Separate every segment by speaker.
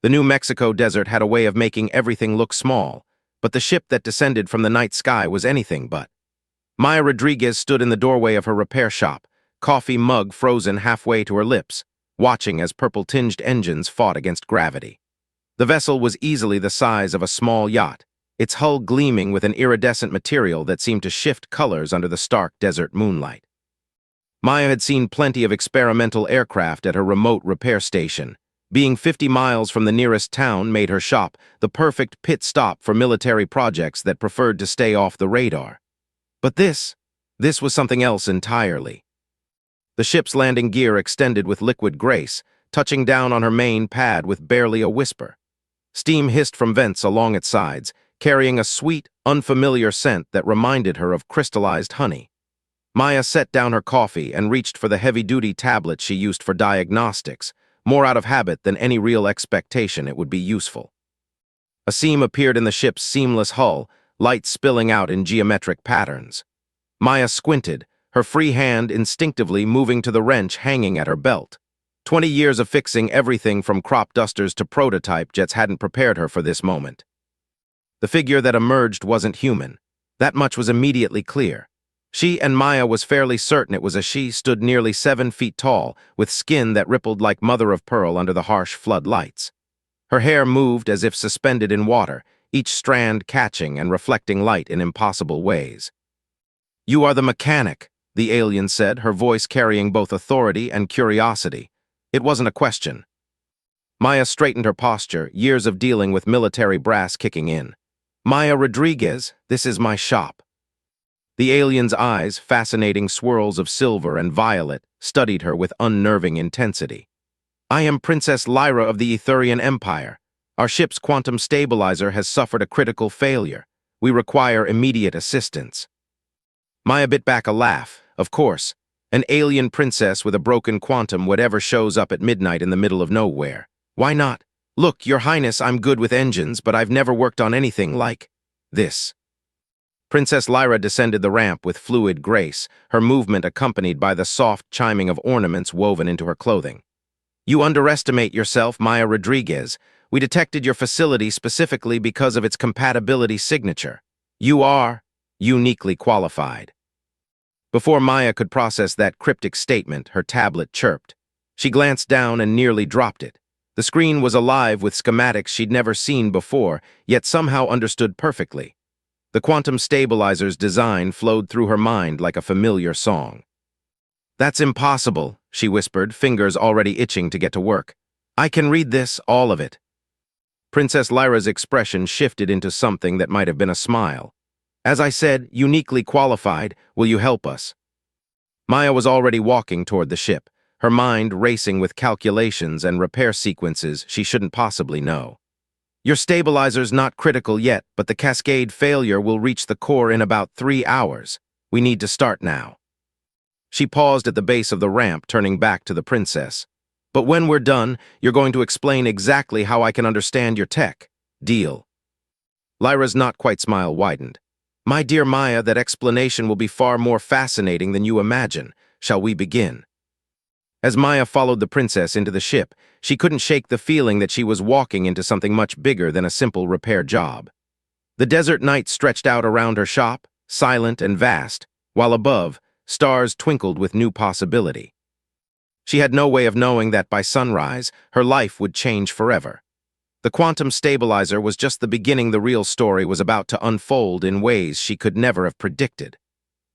Speaker 1: The New Mexico desert had a way of making everything look small, but the ship that descended from the night sky was anything but. Maya Rodriguez stood in the doorway of her repair shop, coffee mug frozen halfway to her lips, watching as purple-tinged engines fought against gravity. The vessel was easily the size of a small yacht, its hull gleaming with an iridescent material that seemed to shift colors under the stark desert moonlight. Maya had seen plenty of experimental aircraft at her remote repair station. Being 50 miles from the nearest town made her shop the perfect pit stop for military projects that preferred to stay off the radar. But this was something else entirely. The ship's landing gear extended with liquid grace, touching down on her main pad with barely a whisper. Steam hissed from vents along its sides, carrying a sweet, unfamiliar scent that reminded her of crystallized honey. Maya set down her coffee and reached for the heavy-duty tablet she used for diagnostics, more out of habit than any real expectation it would be useful. A seam appeared in the ship's seamless hull, light spilling out in geometric patterns. Maya squinted, her free hand instinctively moving to the wrench hanging at her belt. 20 years of fixing everything from crop dusters to prototype jets hadn't prepared her for this moment. The figure that emerged wasn't human. That much was immediately clear. She, and Maya was fairly certain it was a she, stood nearly 7 feet tall, with skin that rippled like mother-of-pearl under the harsh floodlights. Her hair moved as if suspended in water, each strand catching and reflecting light in impossible ways. "You are the mechanic," the alien said, her voice carrying both authority and curiosity. It wasn't a question. Maya straightened her posture, years of dealing with military brass kicking in. "Maya Rodriguez, this is my shop." The alien's eyes, fascinating swirls of silver and violet, studied her with unnerving intensity. "I am Princess Lyra of the Etherian Empire. Our ship's quantum stabilizer has suffered a critical failure. We require immediate assistance." Maya bit back a laugh. Of course, an alien princess with a broken quantum whatever shows up at midnight in the middle of nowhere. Why not? "Look, Your Highness, I'm good with engines, but I've never worked on anything like this." Princess Lyra descended the ramp with fluid grace, her movement accompanied by the soft chiming of ornaments woven into her clothing. "You underestimate yourself, Maya Rodriguez. We detected your facility specifically because of its compatibility signature. You are uniquely qualified." Before Maya could process that cryptic statement, her tablet chirped. She glanced down and nearly dropped it. The screen was alive with schematics she'd never seen before, yet somehow understood perfectly. The quantum stabilizer's design flowed through her mind like a familiar song. "That's impossible," she whispered, fingers already itching to get to work. "I can read this, all of it." Princess Lyra's expression shifted into something that might have been a smile. "As I said, uniquely qualified, will you help us?" Maya was already walking toward the ship, her mind racing with calculations and repair sequences she shouldn't possibly know. "Your stabilizer's not critical yet, but the cascade failure will reach the core in about 3 hours. We need to start now." She paused at the base of the ramp, turning back to the princess. "But when we're done, you're going to explain exactly how I can understand your tech. Deal?" Lyra's not-quite smile widened. "My dear Maya, that explanation will be far more fascinating than you imagine. Shall we begin?" As Maya followed the princess into the ship, she couldn't shake the feeling that she was walking into something much bigger than a simple repair job. The desert night stretched out around her shop, silent and vast, while above, stars twinkled with new possibility. She had no way of knowing that by sunrise, her life would change forever. The quantum stabilizer was just the beginning. The real story was about to unfold in ways she could never have predicted.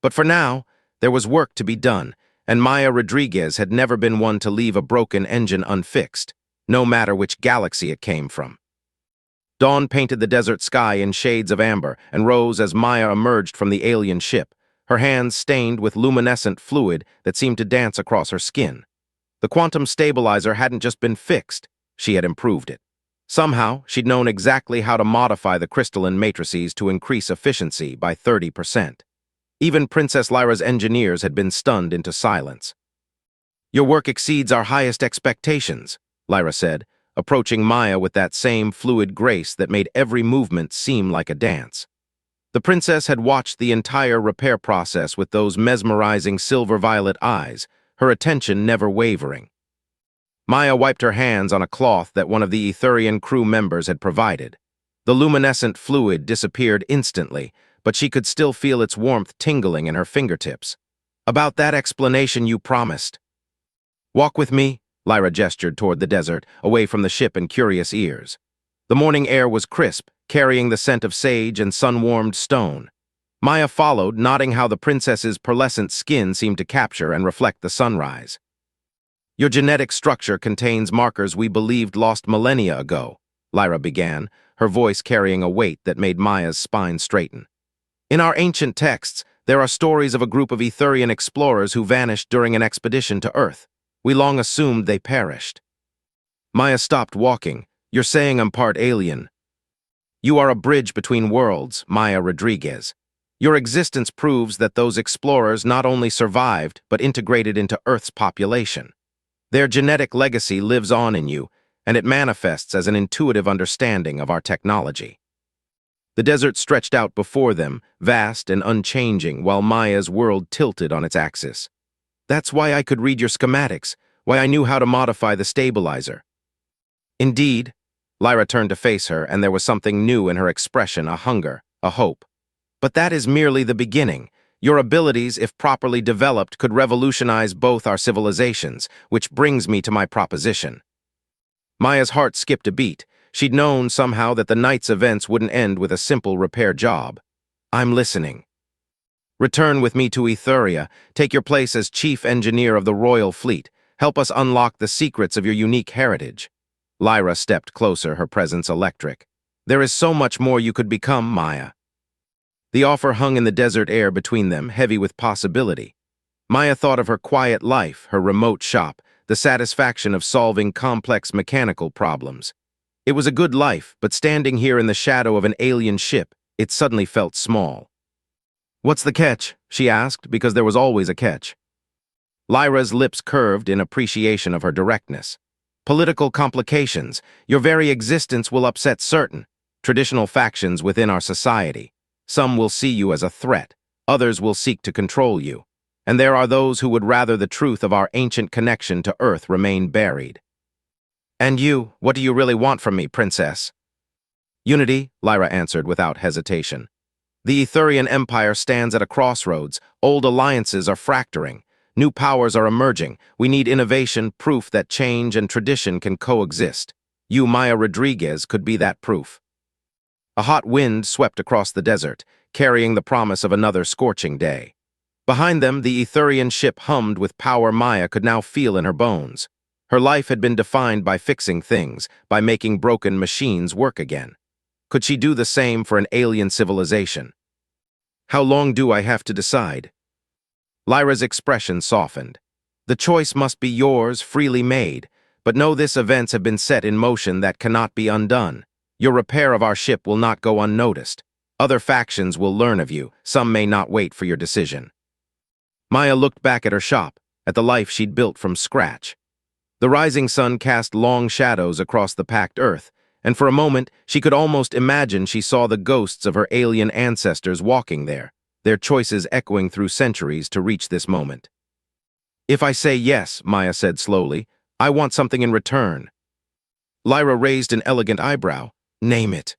Speaker 1: But for now, there was work to be done, and Maya Rodriguez had never been one to leave a broken engine unfixed, no matter which galaxy it came from. Dawn painted the desert sky in shades of amber and rose as Maya emerged from the alien ship, her hands stained with luminescent fluid that seemed to dance across her skin. The quantum stabilizer hadn't just been fixed, she had improved it. Somehow, she'd known exactly how to modify the crystalline matrices to increase efficiency by 30%. Even Princess Lyra's engineers had been stunned into silence. "Your work exceeds our highest expectations," Lyra said, approaching Maya with that same fluid grace that made every movement seem like a dance. The princess had watched the entire repair process with those mesmerizing silver-violet eyes, her attention never wavering. Maya wiped her hands on a cloth that one of the Etherian crew members had provided. The luminescent fluid disappeared instantly, but she could still feel its warmth tingling in her fingertips. About that explanation you promised. Walk with me, Lyra gestured toward the desert, away from the ship and curious ears. The morning air was crisp, carrying the scent of sage and sun-warmed stone. Maya followed, nodding how the princess's pearlescent skin seemed to capture and reflect the sunrise. Your genetic structure contains markers we believed lost millennia ago, Lyra began, her voice carrying a weight that made Maya's spine straighten. In our ancient texts, there are stories of a group of Etherian explorers who vanished during an expedition to Earth. We long assumed they perished. Maya stopped walking. You're saying I'm part alien. You are a bridge between worlds, Maya Rodriguez. Your existence proves that those explorers not only survived, but integrated into Earth's population. Their genetic legacy lives on in you, and it manifests as an intuitive understanding of our technology. The desert stretched out before them, vast and unchanging, while Maya's world tilted on its axis. That's why I could read your schematics, why I knew how to modify the stabilizer. Indeed, Lyra turned to face her, and there was something new in her expression, a hunger, a hope. But that is merely the beginning. Your abilities, if properly developed, could revolutionize both our civilizations, which brings me to my proposition. Maya's heart skipped a beat. She'd known somehow that the night's events wouldn't end with a simple repair job. I'm listening. Return with me to Etheria. Take your place as chief engineer of the Royal Fleet. Help us unlock the secrets of your unique heritage. Lyra stepped closer, her presence electric. There is so much more you could become, Maya. The offer hung in the desert air between them, heavy with possibility. Maya thought of her quiet life, her remote shop, the satisfaction of solving complex mechanical problems. It was a good life, but standing here in the shadow of an alien ship, it suddenly felt small. What's the catch? She asked, because there was always a catch. Lyra's lips curved in appreciation of her directness. Political complications. Your very existence will upset certain traditional factions within our society. Some will see you as a threat, others will seek to control you, and there are those who would rather the truth of our ancient connection to Earth remain buried. And you, what do you really want from me, princess? Unity, Lyra answered without hesitation. The Etherian Empire stands at a crossroads. Old alliances are fracturing. New powers are emerging. We need innovation, proof that change and tradition can coexist. You, Maya Rodriguez, could be that proof. A hot wind swept across the desert, carrying the promise of another scorching day. Behind them, the Etherian ship hummed with power Maya could now feel in her bones. Her life had been defined by fixing things, by making broken machines work again. Could she do the same for an alien civilization? How long do I have to decide? Lyra's expression softened. The choice must be yours, freely made, but know this events have been set in motion that cannot be undone. Your repair of our ship will not go unnoticed. Other factions will learn of you. Some may not wait for your decision. Maya looked back at her shop, at the life she'd built from scratch. The rising sun cast long shadows across the packed earth, and for a moment she could almost imagine she saw the ghosts of her alien ancestors walking there, their choices echoing through centuries to reach this moment. If I say yes, Maya said slowly, I want something in return. Lyra raised an elegant eyebrow. Name it.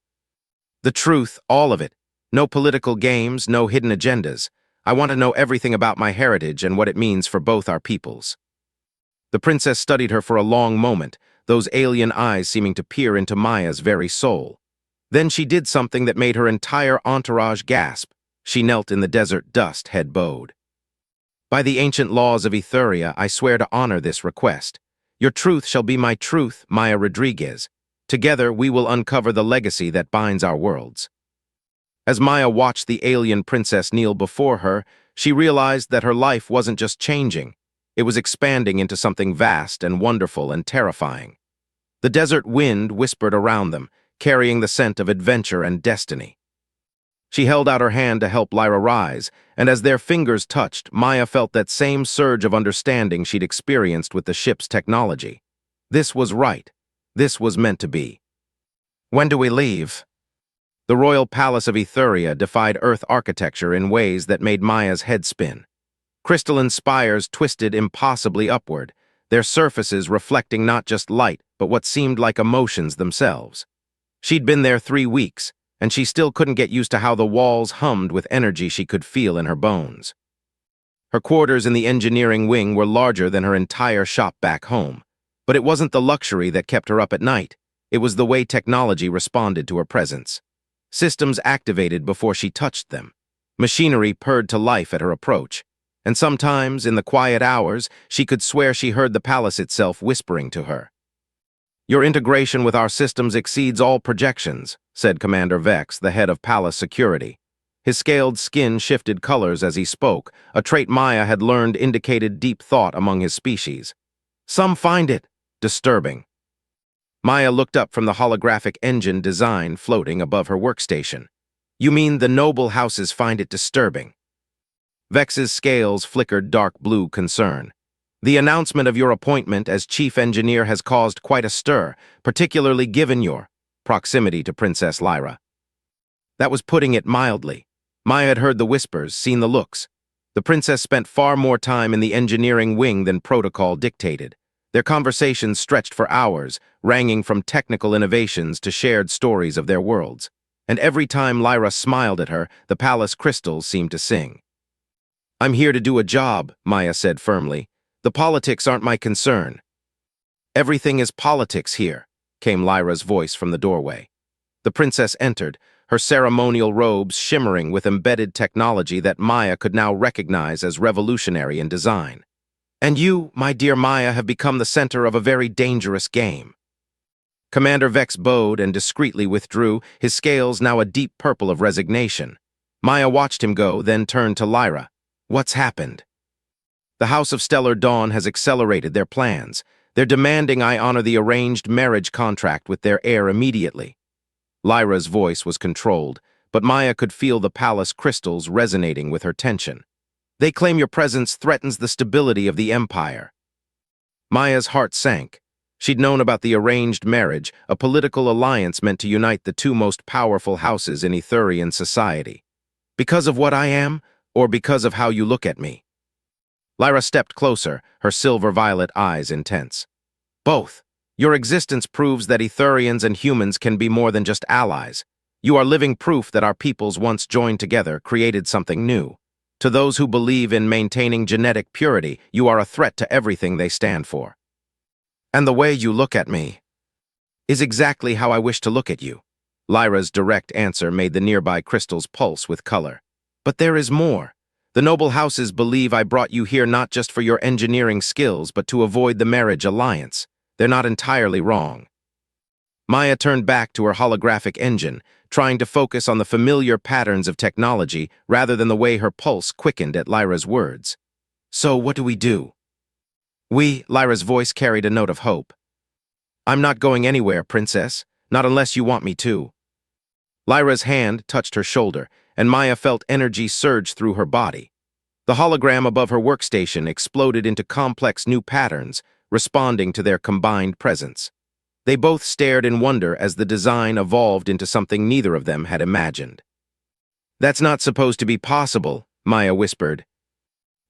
Speaker 1: The truth, all of it. No political games, no hidden agendas. I want to know everything about my heritage and what it means for both our peoples. The princess studied her for a long moment, those alien eyes seeming to peer into Maya's very soul. Then she did something that made her entire entourage gasp. She knelt in the desert dust, head bowed. By the ancient laws of Etheria, I swear to honor this request. Your truth shall be my truth, Maya Rodriguez. Together, we will uncover the legacy that binds our worlds. As Maya watched the alien princess kneel before her, she realized that her life wasn't just changing. It was expanding into something vast and wonderful and terrifying. The desert wind whispered around them, carrying the scent of adventure and destiny. She held out her hand to help Lyra rise, and as their fingers touched, Maya felt that same surge of understanding she'd experienced with the ship's technology. This was right. This was meant to be. When do we leave? The royal palace of Etheria defied Earth architecture in ways that made Maya's head spin. Crystalline spires twisted impossibly upward, their surfaces reflecting not just light, but what seemed like emotions themselves. She'd been there 3 weeks, and she still couldn't get used to how the walls hummed with energy she could feel in her bones. Her quarters in the engineering wing were larger than her entire shop back home, but it wasn't the luxury that kept her up at night. It was the way technology responded to her presence. Systems activated before she touched them. Machinery purred to life at her approach, and sometimes, in the quiet hours, she could swear she heard the palace itself whispering to her. "Your integration with our systems exceeds all projections," said Commander Vex, the head of palace security. His scaled skin shifted colors as he spoke, a trait Maya had learned indicated deep thought among his species. "Some find it disturbing." Maya looked up from the holographic engine design floating above her workstation. "You mean the noble houses find it disturbing?" Vex's scales flickered dark blue concern. "The announcement of your appointment as chief engineer has caused quite a stir, particularly given your proximity to Princess Lyra." That was putting it mildly. Maya had heard the whispers, seen the looks. The princess spent far more time in the engineering wing than protocol dictated. Their conversations stretched for hours, ranging from technical innovations to shared stories of their worlds. And every time Lyra smiled at her, the palace crystals seemed to sing. "I'm here to do a job," Maya said firmly. "The politics aren't my concern." "Everything is politics here," came Lyra's voice from the doorway. The princess entered, her ceremonial robes shimmering with embedded technology that Maya could now recognize as revolutionary in design. "And you, my dear Maya, have become the center of a very dangerous game." Commander Vex bowed and discreetly withdrew, his scales now a deep purple of resignation. Maya watched him go, then turned to Lyra. "What's happened?" "The House of Stellar Dawn has accelerated their plans. They're demanding I honor the arranged marriage contract with their heir immediately." Lyra's voice was controlled, but Maya could feel the palace crystals resonating with her tension. "They claim your presence threatens the stability of the Empire." Maya's heart sank. She'd known about the arranged marriage, a political alliance meant to unite the two most powerful houses in Etherian society. "Because of what I am, or because of how you look at me?" Lyra stepped closer, her silver-violet eyes intense. "Both. Your existence proves that Etherians and humans can be more than just allies. You are living proof that our peoples once joined together, created something new. To those who believe in maintaining genetic purity, you are a threat to everything they stand for. And the way you look at me is exactly how I wish to look at you." Lyra's direct answer made the nearby crystals pulse with color. "But there is more. The noble houses believe I brought you here not just for your engineering skills, but to avoid the marriage alliance. They're not entirely wrong." Maya turned back to her holographic engine, trying to focus on the familiar patterns of technology rather than the way her pulse quickened at Lyra's words. "So what do we do?" Lyra's voice carried a note of hope. "I'm not going anywhere, princess, not unless you want me to." Lyra's hand touched her shoulder, and Maya felt energy surge through her body. The hologram above her workstation exploded into complex new patterns, responding to their combined presence. They both stared in wonder as the design evolved into something neither of them had imagined. "That's not supposed to be possible," Maya whispered.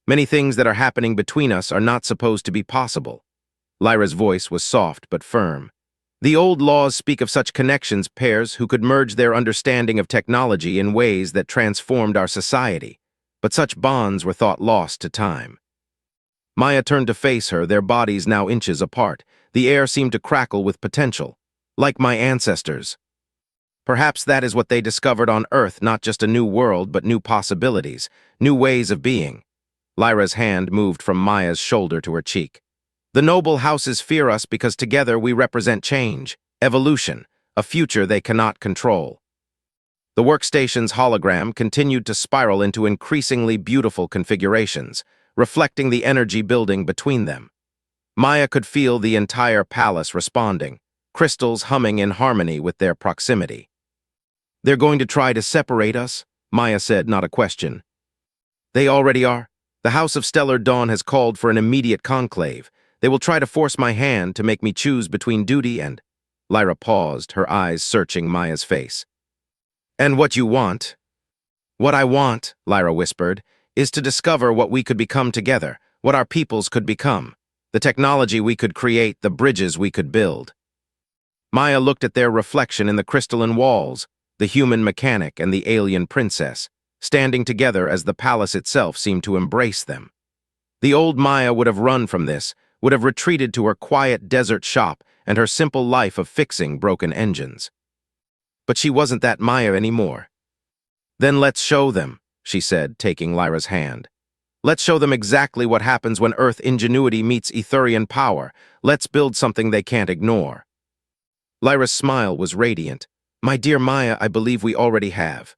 Speaker 1: "Many things that are happening between us are not supposed to be possible." Lyra's voice was soft but firm. "The old laws speak of such connections, pairs who could merge their understanding of technology in ways that transformed our society, but such bonds were thought lost to time." Maya turned to face her, their bodies now inches apart. The air seemed to crackle with potential. "Like my ancestors." "Perhaps that is what they discovered on Earth, not just a new world, but new possibilities, new ways of being." Lyra's hand moved from Maya's shoulder to her cheek. "The noble houses fear us because together we represent change, evolution, a future they cannot control." The workstation's hologram continued to spiral into increasingly beautiful configurations, reflecting the energy building between them. Maya could feel the entire palace responding, crystals humming in harmony with their proximity. "They're going to try to separate us," Maya said, not a question. "They already are. The House of Stellar Dawn has called for an immediate conclave. They will try to force my hand to make me choose between duty and—" Lyra paused, her eyes searching Maya's face. "And what you want?" "What I want," Lyra whispered, "is to discover what we could become together, what our peoples could become. The technology we could create, the bridges we could build. Maya looked at their reflection in the crystalline walls, the human mechanic and the alien princess, standing together as the palace itself seemed to embrace them. The old Maya would have run from this, would have retreated to her quiet desert shop and her simple life of fixing broken engines. But she wasn't that Maya anymore. "Then let's show them," she said, taking Lyra's hand. "Let's show them exactly what happens when Earth ingenuity meets Etherian power. Let's build something they can't ignore." Lyra's smile was radiant. "My dear Maya, I believe we already have."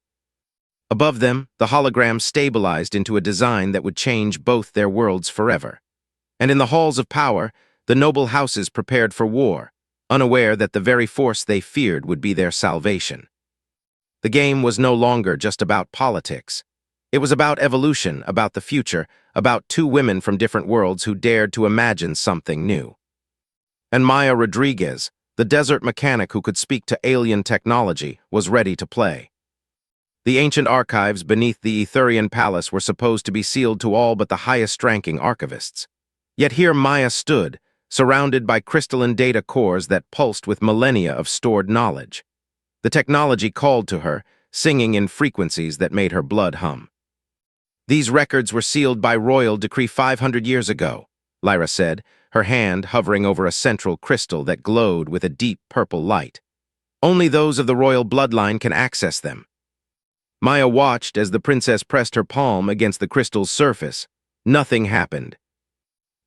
Speaker 1: Above them, the hologram stabilized into a design that would change both their worlds forever. And in the halls of power, the noble houses prepared for war, unaware that the very force they feared would be their salvation. The game was no longer just about politics. It was about evolution, about the future, about two women from different worlds who dared to imagine something new. And Maya Rodriguez, the desert mechanic who could speak to alien technology, was ready to play. The ancient archives beneath the Etherian palace were supposed to be sealed to all but the highest-ranking archivists. Yet here Maya stood, surrounded by crystalline data cores that pulsed with millennia of stored knowledge. The technology called to her, singing in frequencies that made her blood hum. "These records were sealed by royal decree 500 years ago," Lyra said, her hand hovering over a central crystal that glowed with a deep purple light. "Only those of the royal bloodline can access them." Maya watched as the princess pressed her palm against the crystal's surface. Nothing happened.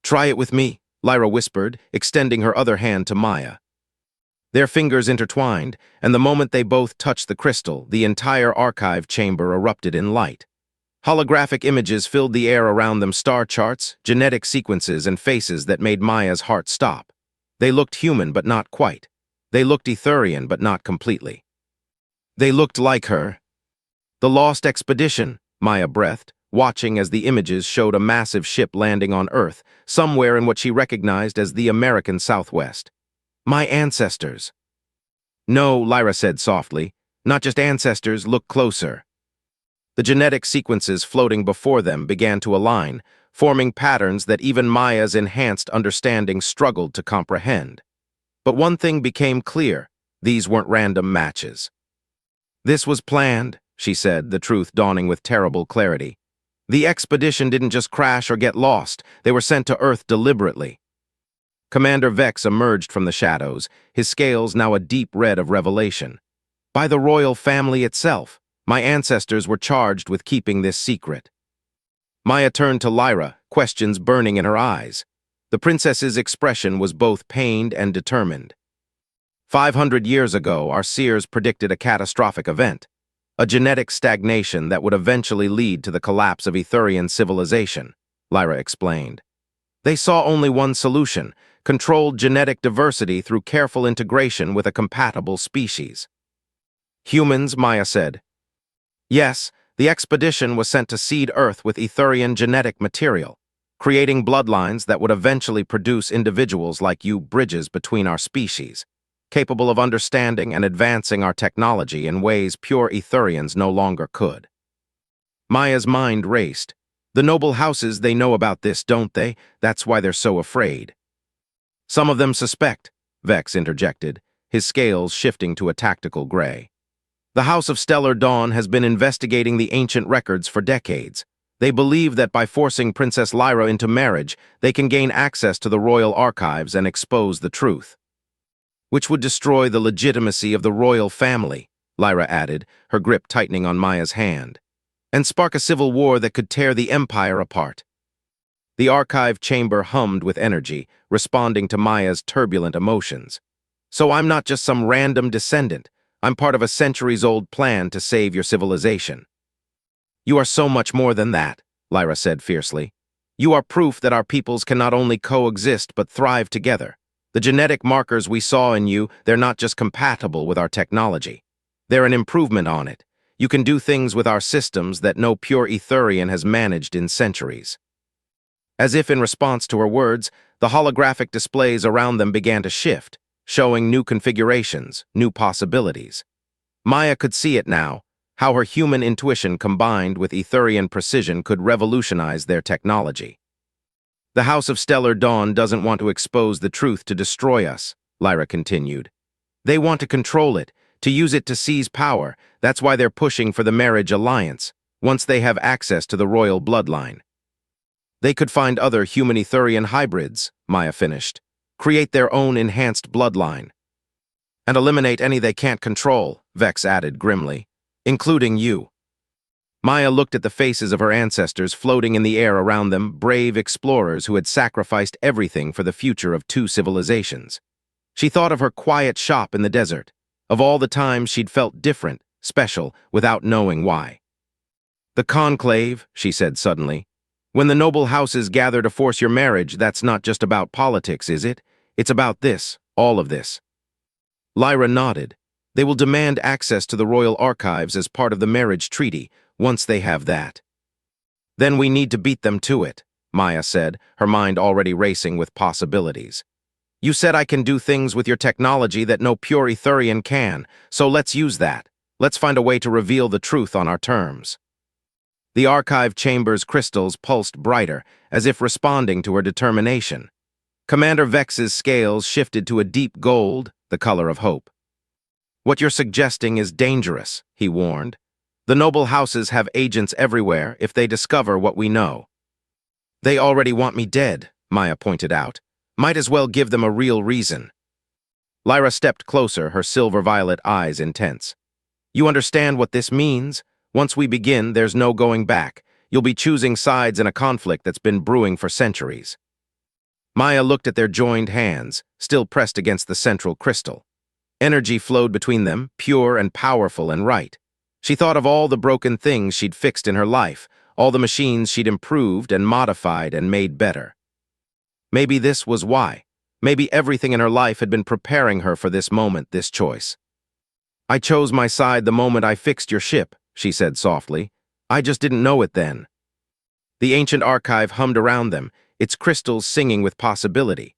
Speaker 1: "Try it with me," Lyra whispered, extending her other hand to Maya. Their fingers intertwined, and the moment they both touched the crystal, the entire archive chamber erupted in light. Holographic images filled the air around them, star charts, genetic sequences, and faces that made Maya's heart stop. They looked human, but not quite. They looked Etherian, but not completely. They looked like her. "The lost expedition," Maya breathed, watching as the images showed a massive ship landing on Earth, somewhere in what she recognized as the American Southwest. "My ancestors." "No," Lyra said softly. "Not just ancestors, look closer." The genetic sequences floating before them began to align, forming patterns that even Maya's enhanced understanding struggled to comprehend. But one thing became clear: these weren't random matches. "This was planned," she said, the truth dawning with terrible clarity. "The expedition didn't just crash or get lost, they were sent to Earth deliberately." Commander Vex emerged from the shadows, his scales now a deep red of revelation. "By the royal family itself. My ancestors were charged with keeping this secret." Maya turned to Lyra, questions burning in her eyes. The princess's expression was both pained and determined. 500 years ago, our seers predicted a catastrophic event. A genetic stagnation that would eventually lead to the collapse of Etherian civilization, Lyra explained. They saw only one solution: controlled genetic diversity through careful integration with a compatible species. "Humans," Maya said. "Yes, the expedition was sent to seed Earth with Etherian genetic material, creating bloodlines that would eventually produce individuals like you, bridges between our species, capable of understanding and advancing our technology in ways pure Etherians no longer could." Maya's mind raced. "The noble houses, they know about this, don't they? That's why they're so afraid." "Some of them suspect," Vex interjected, his scales shifting to a tactical gray. "The House of Stellar Dawn has been investigating the ancient records for decades. They believe that by forcing Princess Lyra into marriage, they can gain access to the royal archives and expose the truth. Which would destroy the legitimacy of the royal family," Lyra added, her grip tightening on Maya's hand, "and spark a civil war that could tear the empire apart." The archive chamber hummed with energy, responding to Maya's turbulent emotions. "So I'm not just some random descendant. I'm part of a centuries-old plan to save your civilization." "You are so much more than that," Lyra said fiercely. "You are proof that our peoples can not only coexist but thrive together. The genetic markers we saw in you, they're not just compatible with our technology. They're an improvement on it. You can do things with our systems that no pure Etherian has managed in centuries." As if in response to her words, the holographic displays around them began to shift, showing new configurations, new possibilities. Maya could see it now, how her human intuition combined with Etherian precision could revolutionize their technology. The House of Stellar Dawn doesn't want to expose the truth to destroy us, Lyra continued. They want to control it, to use it to seize power. That's why they're pushing for the marriage alliance, once they have access to the royal bloodline. They could find other human-Etherian hybrids, Maya finished, create their own enhanced bloodline, and eliminate any they can't control, Vex added grimly, including you. Maya looked at the faces of her ancestors floating in the air around them, brave explorers who had sacrificed everything for the future of two civilizations. She thought of her quiet shop in the desert, of all the times she'd felt different, special, without knowing why. The conclave, she said suddenly. When the noble houses gather to force your marriage, that's not just about politics, is it? It's about this, all of this. Lyra nodded. They will demand access to the royal archives as part of the marriage treaty, once they have that. Then we need to beat them to it, Maya said, her mind already racing with possibilities. You said I can do things with your technology that no pure Etherian can, so let's use that. Let's find a way to reveal the truth on our terms. The archive chamber's crystals pulsed brighter, as if responding to her determination. Commander Vex's scales shifted to a deep gold, the color of hope. What you're suggesting is dangerous, he warned. The noble houses have agents everywhere if they discover what we know. They already want me dead, Maya pointed out. Might as well give them a real reason. Lyra stepped closer, her silver-violet eyes intense. You understand what this means? Once we begin, there's no going back. You'll be choosing sides in a conflict that's been brewing for centuries. Maya looked at their joined hands, still pressed against the central crystal. Energy flowed between them, pure and powerful and right. She thought of all the broken things she'd fixed in her life, all the machines she'd improved and modified and made better. Maybe this was why. Maybe everything in her life had been preparing her for this moment, this choice. I chose my side the moment I fixed your ship, she said softly. I just didn't know it then. The ancient archive hummed around them, its crystals singing with possibility.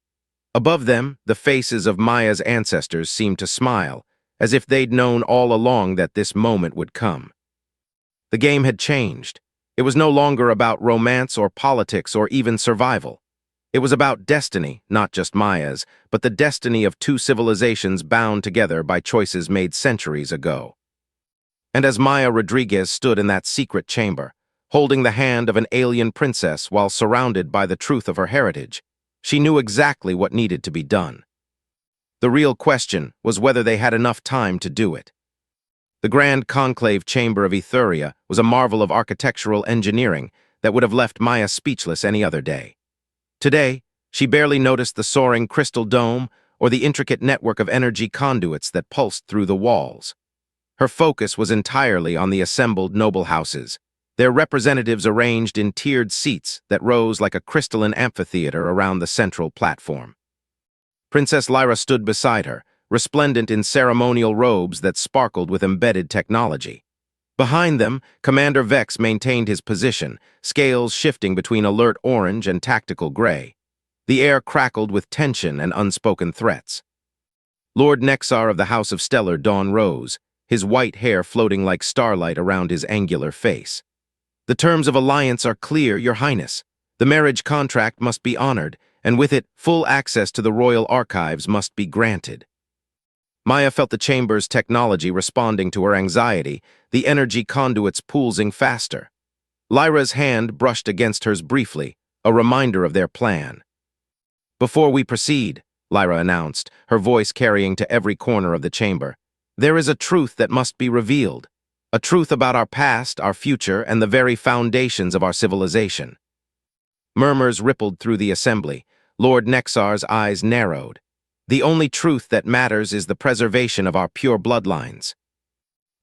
Speaker 1: Above them, the faces of Maya's ancestors seemed to smile, as if they'd known all along that this moment would come. The game had changed. It was no longer about romance or politics or even survival. It was about destiny, not just Maya's, but the destiny of two civilizations bound together by choices made centuries ago. And as Maya Rodriguez stood in that secret chamber, holding the hand of an alien princess while surrounded by the truth of her heritage, she knew exactly what needed to be done. The real question was whether they had enough time to do it. The Grand Conclave Chamber of Etheria was a marvel of architectural engineering that would have left Maya speechless any other day. Today, she barely noticed the soaring crystal dome or the intricate network of energy conduits that pulsed through the walls. Her focus was entirely on the assembled noble houses, their representatives arranged in tiered seats that rose like a crystalline amphitheater around the central platform. Princess Lyra stood beside her, resplendent in ceremonial robes that sparkled with embedded technology. Behind them, Commander Vex maintained his position, scales shifting between alert orange and tactical gray. The air crackled with tension and unspoken threats. Lord Nexar of the House of Stellar Dawn rose, his white hair floating like starlight around his angular face. The terms of alliance are clear, Your Highness. The marriage contract must be honored, and with it, full access to the royal archives must be granted. Maya felt the chamber's technology responding to her anxiety, the energy conduits pulsing faster. Lyra's hand brushed against hers briefly, a reminder of their plan. Before we proceed, Lyra announced, her voice carrying to every corner of the chamber, there is a truth that must be revealed, a truth about our past, our future, and the very foundations of our civilization. Murmurs rippled through the assembly. Lord Nexar's eyes narrowed. The only truth that matters is the preservation of our pure bloodlines.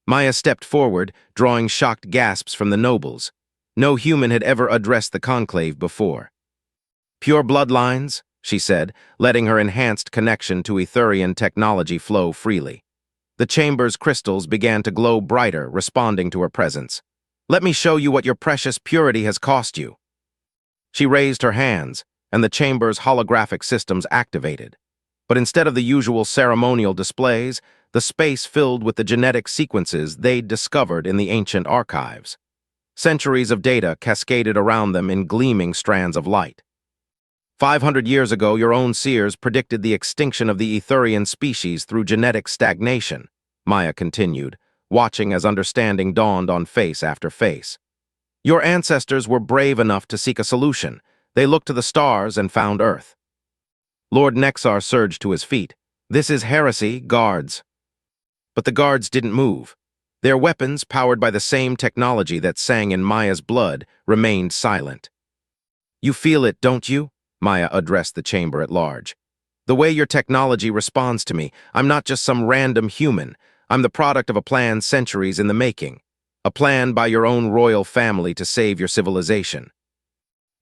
Speaker 1: Maya stepped forward, drawing shocked gasps from the nobles. No human had ever addressed the conclave before. Pure bloodlines, she said, letting her enhanced connection to Etherian technology flow freely. The chamber's crystals began to glow brighter, responding to her presence. Let me show you what your precious purity has cost you. She raised her hands, and the chamber's holographic systems activated. But instead of the usual ceremonial displays, the space filled with the genetic sequences they'd discovered in the ancient archives. Centuries of data cascaded around them in gleaming strands of light. 500 years ago, your own seers predicted the extinction of the Etherian species through genetic stagnation, Maya continued, watching as understanding dawned on face after face. Your ancestors were brave enough to seek a solution. They looked to the stars and found Earth. Lord Nexar surged to his feet. This is heresy, guards. But the guards didn't move. Their weapons, powered by the same technology that sang in Maya's blood, remained silent. You feel it, don't you? Maya addressed the chamber at large. The way your technology responds to me, I'm not just some random human. I'm the product of a plan centuries in the making. A plan by your own royal family to save your civilization.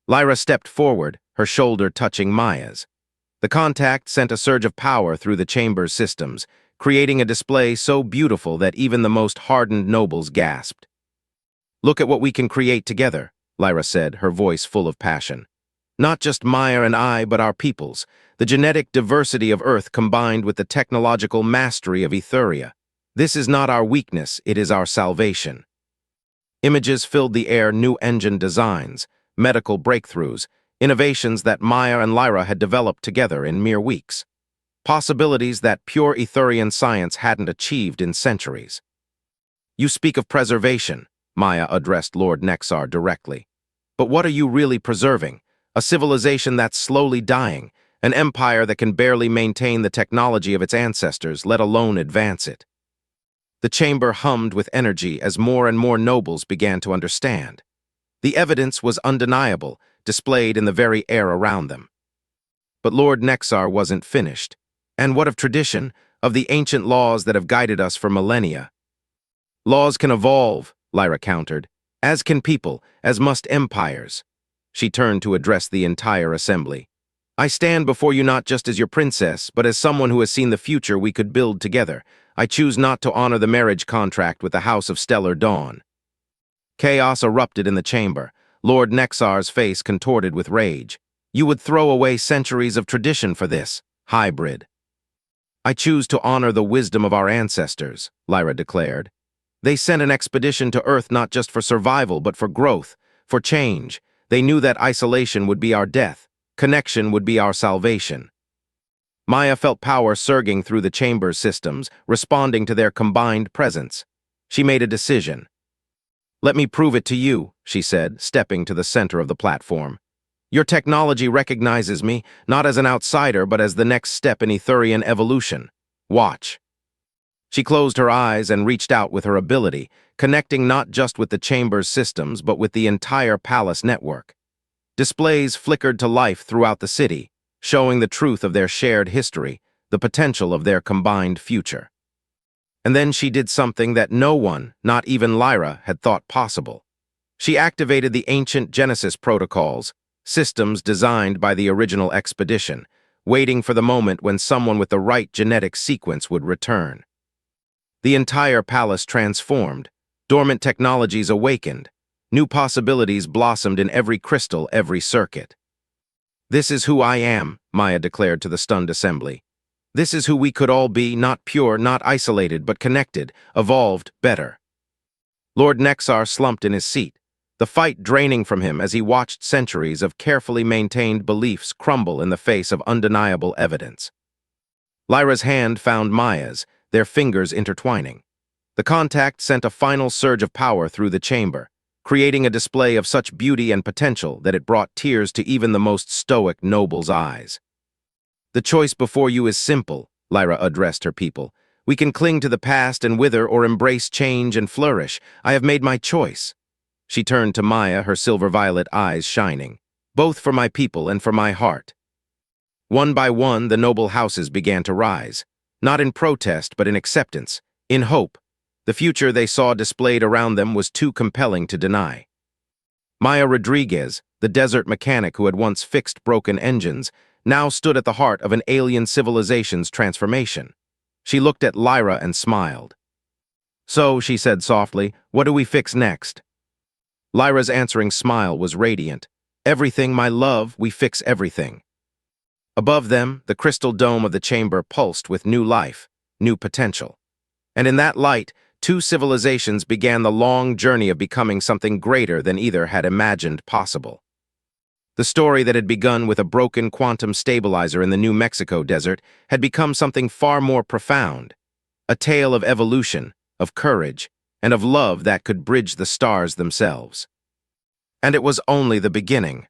Speaker 1: Lyra stepped forward, her shoulder touching Maya's. The contact sent a surge of power through the chamber's systems, creating a display so beautiful that even the most hardened nobles gasped. Look at what we can create together, Lyra said, her voice full of passion. Not just Maya and I, but our peoples, the genetic diversity of Earth combined with the technological mastery of Etheria. This is not our weakness, it is our salvation. Images filled the air, new engine designs, medical breakthroughs, innovations that Maya and Lyra had developed together in mere weeks. Possibilities that pure Etherian science hadn't achieved in centuries. You speak of preservation, Maya addressed Lord Nexar directly. But what are you really preserving? A civilization that's slowly dying, an empire that can barely maintain the technology of its ancestors, let alone advance it. The chamber hummed with energy as more and more nobles began to understand. The evidence was undeniable, displayed in the very air around them. But Lord Nexar wasn't finished. And what of tradition, of the ancient laws that have guided us for millennia? Laws can evolve, Lyra countered, as can people, as must empires. She turned to address the entire assembly. I stand before you not just as your princess, but as someone who has seen the future we could build together. I choose not to honor the marriage contract with the House of Stellar Dawn. Chaos erupted in the chamber. Lord Nexar's face contorted with rage. You would throw away centuries of tradition for this, hybrid. I choose to honor the wisdom of our ancestors, Lyra declared. They sent an expedition to Earth not just for survival, but for growth, for change. They knew that isolation would be our death, connection would be our salvation. Maya felt power surging through the chamber's systems, responding to their combined presence. She made a decision. Let me prove it to you, she said, stepping to the center of the platform. Your technology recognizes me, not as an outsider, but as the next step in Etherian evolution. Watch. She closed her eyes and reached out with her ability, connecting not just with the chamber's systems, but with the entire palace network. Displays flickered to life throughout the city, showing the truth of their shared history, the potential of their combined future. And then she did something that no one, not even Lyra, had thought possible. She activated the ancient Genesis protocols, systems designed by the original expedition, waiting for the moment when someone with the right genetic sequence would return. The entire palace transformed, dormant technologies awakened, new possibilities blossomed in every crystal, every circuit. This is who I am, Maya declared to the stunned assembly. This is who we could all be, not pure, not isolated, but connected, evolved, better. Lord Nexar slumped in his seat, the fight draining from him as he watched centuries of carefully maintained beliefs crumble in the face of undeniable evidence. Lyra's hand found Maya's, their fingers intertwining. The contact sent a final surge of power through the chamber, creating a display of such beauty and potential that it brought tears to even the most stoic noble's eyes. The choice before you is simple, Lyra addressed her people. We can cling to the past and wither or embrace change and flourish. I have made my choice. She turned to Maya, her silver-violet eyes shining. Both for my people and for my heart. One by one, the noble houses began to rise, not in protest, but in acceptance, in hope. The future they saw displayed around them was too compelling to deny. Maya Rodriguez, the desert mechanic who had once fixed broken engines, now stood at the heart of an alien civilization's transformation. She looked at Lyra and smiled. So, she said softly, what do we fix next? Lyra's answering smile was radiant. Everything, my love, we fix everything. Above them, the crystal dome of the chamber pulsed with new life, new potential. And in that light, two civilizations began the long journey of becoming something greater than either had imagined possible. The story that had begun with a broken quantum stabilizer in the New Mexico desert had become something far more profound, a tale of evolution, of courage, and of love that could bridge the stars themselves. And it was only the beginning.